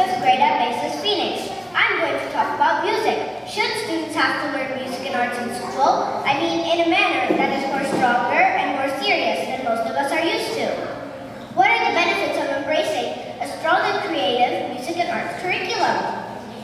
5th grade at Basis Phoenix. I'm going to talk about music. Should students have to learn music and arts in school? I mean, in a manner that is more stronger and more serious than most of us are used to. What are the benefits of embracing a strong and creative music and arts curriculum?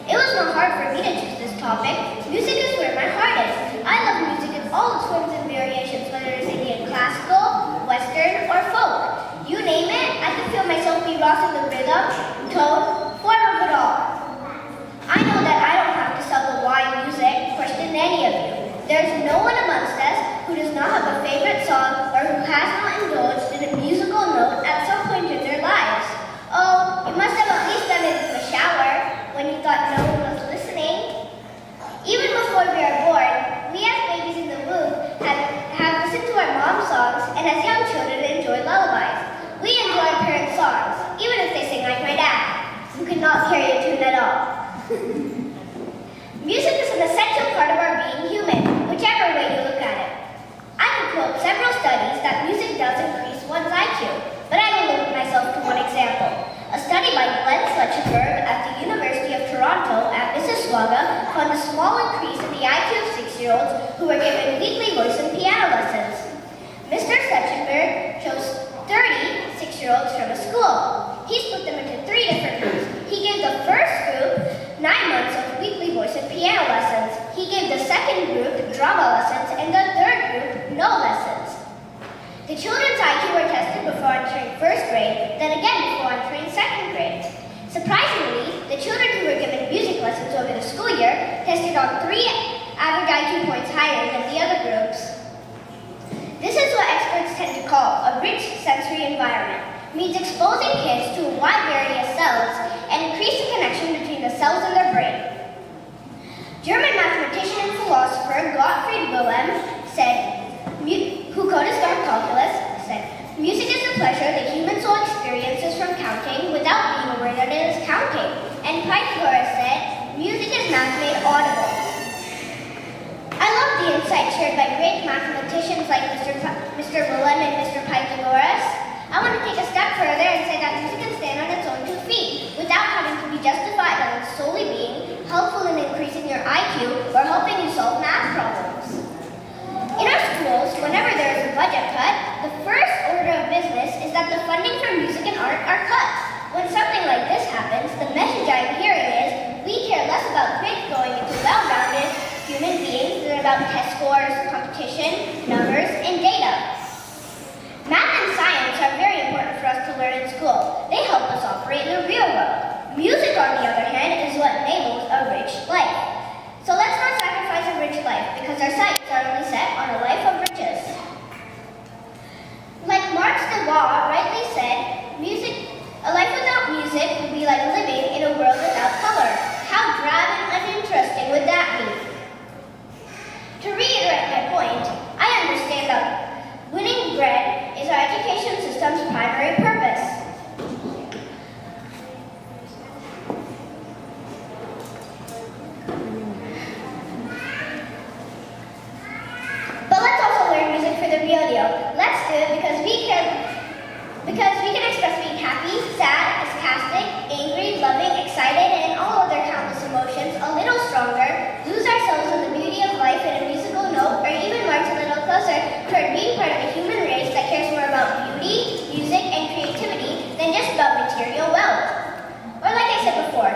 It was not hard for me to choose this topic. Music is where my heart is. I love music in all its forms and variations, whether it's Indian classical, Western, or folk. You name it, I can feel myself be lost in the rhythm, tone, form of it all. I know that I don't have to sell the wine music question to any of you. There's no one amongst us who does not have a favorite song or who has not indulged in a musical note at some point in their lives. Oh, you must have at least done it in the shower when you thought no one was listening. Even before we are born, we as babies in the womb have listened to our mom's songs and as young children enjoy lullabies. We enjoy our parents' songs, even if they sing like my dad, who cannot carry a tune at all. Music is an essential part of our being human, whichever way you look at it. I can quote several studies that music does increase one's IQ, but I will limit myself to one example. A study by Glenn Schlettenberg at the University of Toronto at Mississauga found a small increase in the IQ of 6-year-olds who were given weekly voice and piano lessons. Mr. Schlettenberg chose 30 6-year-olds from a school. He split them into 3 different groups. He gave the first group 9 months of weekly voice and piano lessons. He gave the second group drama lessons and the third group no lessons. The children's IQ were tested before entering 1st grade, then again before entering 2nd grade. Surprisingly, the children who were given music lessons over the school year tested on 3 average IQ points higher than the other groups. This is what experts tend to call a rich sensory environment. It means exposing kids to a wide variety of cells and increase the connection between the cells in their brain. German mathematician and philosopher Gottfried Wilhelm said, who co-discovered calculus, said, music is the pleasure the human soul experiences from counting without being aware that it is counting. And Pythagoras said, music is math made audible. I love the insight shared by great mathematicians like Mr. Wilhelm and Mr. Pythagoras. I want to take a step further and say that music can stand on its own 2 feet without having to be justified on solely being helpful in increasing your IQ or helping you solve math problems. In our schools, whenever there is a budget cut, the first order of business is that the funding for music and art are cut. When something like this happens, the message I am hearing is we care less about grades going into well-rounded human beings than about test scores, competition, numbers, and data. Math and science are very important for us to learn in school. They help us operate in the real world. Music, on the other hand, is what enables a rich life. So let's not sacrifice a rich life because our sights are only set on a life of riches. Like Marx de Waal rightly said, a life without music would be like living in a world without color. How drab and uninteresting would that be? To reiterate my point, I understand that winning bread is our education system's primary purpose. But let's also learn music for the real deal. Let's do it because we can express being happy, sad, sarcastic, angry, loving, excited, and all other countless emotions a little stronger, lose ourselves in the beauty of life in a musical note, or even march a little closer toward being part of a human race that cares more about beauty, music, and creativity than just about material wealth. Or like I said before,